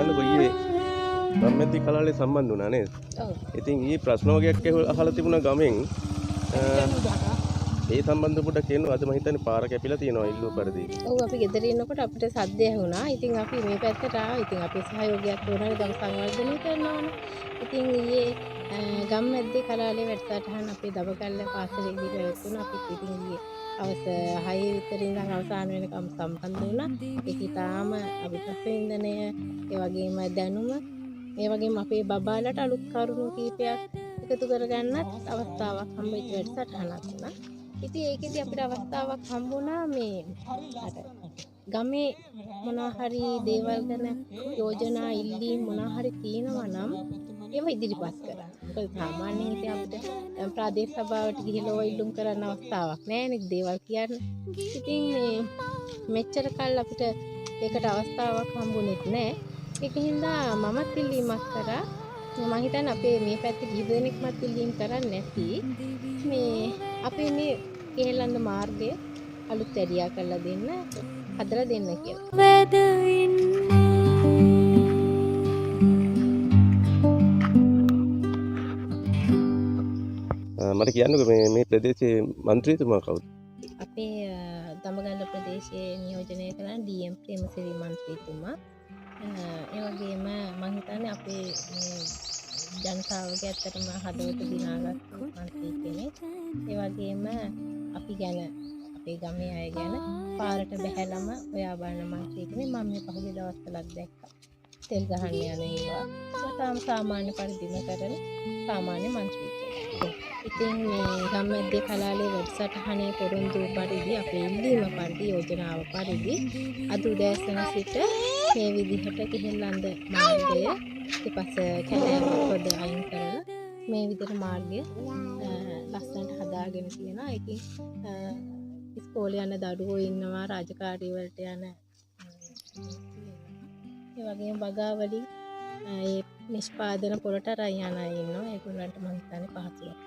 කියන්නකෝ ඊයේ ගම්මැද්දි කලාලේ සම්බන්ධ වුණා නේද? ඔව්. ඉතින් ඊ ප්‍රශ්න වගේක් අහලා තිබුණා ගමෙන්. ඒ සම්බන්ධව පොඩ්ඩක් කියනවා. අද මම හිතන්නේ පාර කැපිලා තියෙනවා ඉල්ලුව පරිදි. ඔව් අපි ගෙදර ඉන්නකොට අපිට සද්ද ඇහුණා. ඉතින් අපි මේ පැත්තට ආවා. ඉතින් අපේ සහයෝගයක් ඕනනේ ගම් සංවර්ධනය කරනවනේ. ඉතින් ඊයේ ගම්මැද්දේ කලාලේ වැඩසටහන අපේ දබකල්ල පාසලේදී පැවැත්වුණා. අපිත් ඉතින් ඊයේ හවස 6 විතර ඉඳන් අවසාන වෙනකම් සම්බන්ධ වුණා. ඒක ඊටාම අභිප්‍රේන්දනය, ඒ වගේම දැනුම, ඒ වගේම අපේ බබාලට අලුත් කරුණු කීපයක් එකතු කරගන්නත් අවස්ථාවක් හම්බෙච්ච වැඩසටහනක් වුණා. ඉතින් ඒකෙදි අපිට අවස්ථාවක් හම්බුණා මේ අර ගමේ මොනවා හරි දේවල් ගැන යෝජනා ඉල්ලීම් මොනවා හරි තියෙනවා නම් ඒව ඉදිරිපත් කරන්න. මොකද සාමාන්‍යයෙන් ඉතින් අපිට ප්‍රාදේශ සභාවට ගිහිල්ලා ඔය ඉල්ලුම් කරන්න අවස්ථාවක් නැහැ නේ දේවල් කියන්න. ඉතින් මේ මෙච්චර කල් අපිට ඒකට අවස්ථාවක් හම්බුනේත් නැහැ. ඒකින්ද මමත් ඉල්ලීමක් කරා. මම හිතන්නේ අපේ මේ පැත්තේ කිහිප දෙනෙක්මත් ඉල්ලීම් කරන්නේ නැති මේ අපේ මේ කෙහෙලන්ද මාර්ගය අලුත් ඇරියා කරලා දෙන්න හදලා දෙන්න කියලා. මට කියන්නකෝ මේ ප්‍රදේශයේ മന്ത്രിතුමා කවුද? අපේ දඹගල්ල ප්‍රදේශයේ නියෝජනය කරන ඩී.එම්. ප්‍රේමසිරි මන්ත්‍රීතුමා. ඒ වගේම මම හිතන්නේ අපේ ජනතාවගේ ඇත්තටම හදවත දිනාගත්තු මන්ත්‍රී කෙනෙක්. ඒ වගේම අපි ගැන අපේ ගමේ අය ගැන පාරට බැහැලම ඔයා බලන මන්ත්‍රී කෙනෙක්. මම මේ පහුගිය දවස්වලත් දැක්කා. තෙල් ගහන්න යන ඒවා. තාම සාමාන්‍ය පරිදිම කරන සාමාන්‍ය මන්ත්‍රී කෙනෙක්. ඉතින් මේ ගම්මැද්දේ කලාලේ වැඩසටහනේ පොරොන්දු පරිදි අපේ ඉල්ලීම පරිදි යෝජනාව පරිදි අද උදෑසන සිට මේ විදිහට කෙහෙල්ලන්ද මාර්ගය ඊපස්ස කැලෑව පොද අයින් කරලා මේ විදිහට මාර්ගය ලස්සනට හදාගෙන තියෙනවා. ඒකේ ඉස්කෝලේ යන දරුවෝ ඉන්නවා, රාජකාරී වලට යන ඒ වගේම බගාවලින් ඒ නිෂ්පාදන පොළට අරන් යන අය ඉන්නවා. ඒගොල්ලන්ට මම හිතන්නේ පහසුවක්.